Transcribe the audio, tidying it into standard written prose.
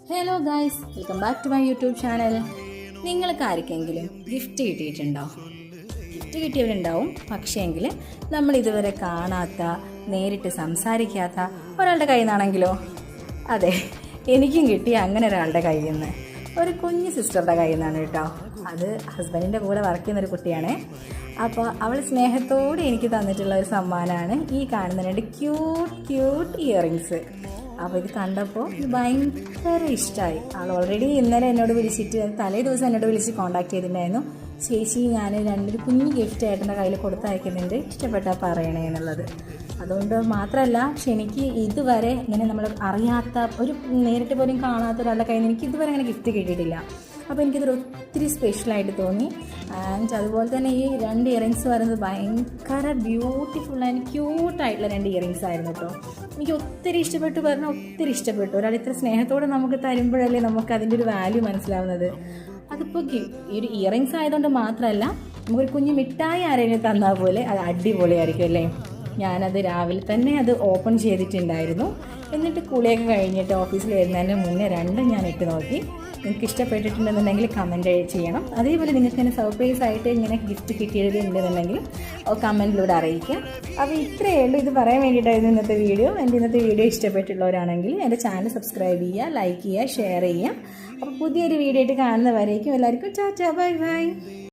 Hello guys, welcome back to my YouTube channel. നിങ്ങൾക്ക് ആർക്കെങ്കിലും gift കിട്ടിയിട്ടുണ്ടോ? ഗിഫ്റ്റ് കിട്ടിയവരുണ്ടാവും, പക്ഷേങ്കിൽ നമ്മൾ ഇതുവരെ കാണാത്ത, നേരിട്ട് സംസാരിക്കാത്ത ഒരാളുടെ കയ്യിൽ നിന്നാണെങ്കിലോ? അതെ, എനിക്കും കിട്ടി അങ്ങനെ ഒരാളുടെ കയ്യിൽ നിന്ന്. ഒരു കുഞ്ഞു സിസ്റ്ററുടെ കയ്യിൽ നിന്നാണ് കേട്ടോ. അത് ഹസ്ബൻഡിൻ്റെ കൂടെ വർക്ക് ചെയ്യുന്നൊരു കുട്ടിയാണ്. അപ്പോൾ അവൾ സ്നേഹത്തോടെ എനിക്ക് തന്നിട്ടുള്ള ഒരു സമ്മാനമാണ് ഈ കാണുന്ന രണ്ട് ക്യൂട്ട് ഇയറിങ്സ്. അപ്പോൾ ഇത് കണ്ടപ്പോൾ ഇത് ഭയങ്കര ഇഷ്ടമായി. ആൾ ഓൾറെഡി ഇന്നലെ എന്നോട് വിളിച്ചിട്ട്, തലേ ദിവസം എന്നോട് വിളിച്ച് കോൺടാക്ട് ചെയ്തിട്ടുണ്ടായിരുന്നു. ചേച്ചി, ഞാൻ രണ്ടൊരു കുഞ്ഞു ഗിഫ്റ്റ് ഏട്ടൻ്റെ കയ്യിൽ കൊടുത്തയക്കുന്നുണ്ട്, ഇഷ്ടപ്പെട്ടാൽ പറയണേ എന്നുള്ളത്. അതുകൊണ്ട് മാത്രമല്ല, പക്ഷെ എനിക്ക് ഇതുവരെ ഇങ്ങനെ നമ്മൾ അറിയാത്ത, ഒരു നേരിട്ട് പോലും കാണാത്ത ഒരാളുടെ കയ്യിൽ നിന്ന് എനിക്ക് ഇതുവരെ അങ്ങനെ ഗിഫ്റ്റ് കിട്ടിയിട്ടില്ല. അപ്പോൾ എനിക്കിതൊരു ഒത്തിരി സ്പെഷ്യലായിട്ട് തോന്നി. ആൻഡ് അതുപോലെ തന്നെ ഈ രണ്ട് ഇയറിങ്സ് പറയുന്നത് ഭയങ്കര ബ്യൂട്ടിഫുൾ ആൻഡ് ക്യൂട്ടായിട്ടുള്ള രണ്ട് ഇയറിങ്സ് ആയിരുന്നു കേട്ടോ. എനിക്ക് ഒത്തിരി ഇഷ്ടപ്പെട്ടു, പറഞ്ഞാൽ ഒത്തിരി ഇഷ്ടപ്പെട്ടു. ഒരാൾ ഇത്ര സ്നേഹത്തോടെ നമുക്ക് തരുമ്പോഴല്ലേ നമുക്ക് അതിൻ്റെ ഒരു വാല്യൂ മനസ്സിലാവുന്നത്. അതിപ്പോൾ ഈ ഒരു ഇയറിങ്സ് ആയതുകൊണ്ട് മാത്രമല്ല, നമുക്കൊരു കുഞ്ഞു മിഠായി ആരെങ്കിലും തന്നാൽ പോലെ അത് അടിപൊളിയായിരിക്കും അല്ലേ. ഞാനത് രാവിലെ തന്നെ അത് ഓപ്പൺ ചെയ്തിട്ടുണ്ടായിരുന്നു. എന്നിട്ട് കുളിയൊക്കെ കഴിഞ്ഞിട്ട് ഓഫീസിൽ വരുന്നതിന് മുന്നേ രണ്ടും ഞാൻ ഇട്ട് നോക്കി. നിങ്ങൾക്ക് ഇഷ്ടപ്പെട്ടിട്ടുണ്ടെന്നുണ്ടെങ്കിൽ കമൻറ്റ് ചെയ്യണം. അതേപോലെ നിങ്ങൾക്ക് ഇങ്ങനെ സർപ്രൈസ് ആയിട്ട് ഇങ്ങനെ ഗിഫ്റ്റ് കിട്ടിയിട്ടുണ്ടെന്നുണ്ടെങ്കിൽ കമൻറ്റിലൂടെ അറിയിക്കുക. അപ്പോൾ ഇത്രയേ ഉള്ളൂ, ഇത് പറയാൻ വേണ്ടിയിട്ടായിരുന്നു ഇന്നത്തെ വീഡിയോ. എൻ്റെ ഇന്നത്തെ വീഡിയോ ഇഷ്ടപ്പെട്ടുള്ളവരാണെങ്കിൽ എൻ്റെ ചാനൽ സബ്സ്ക്രൈബ് ചെയ്യുക, ലൈക്ക് ചെയ്യുക, ഷെയർ ചെയ്യുക. അപ്പോൾ പുതിയൊരു വീഡിയോ ആയിട്ട് കാണുന്നവരേക്കും എല്ലാവർക്കും ടാറ്റാ, ബൈ ബൈ.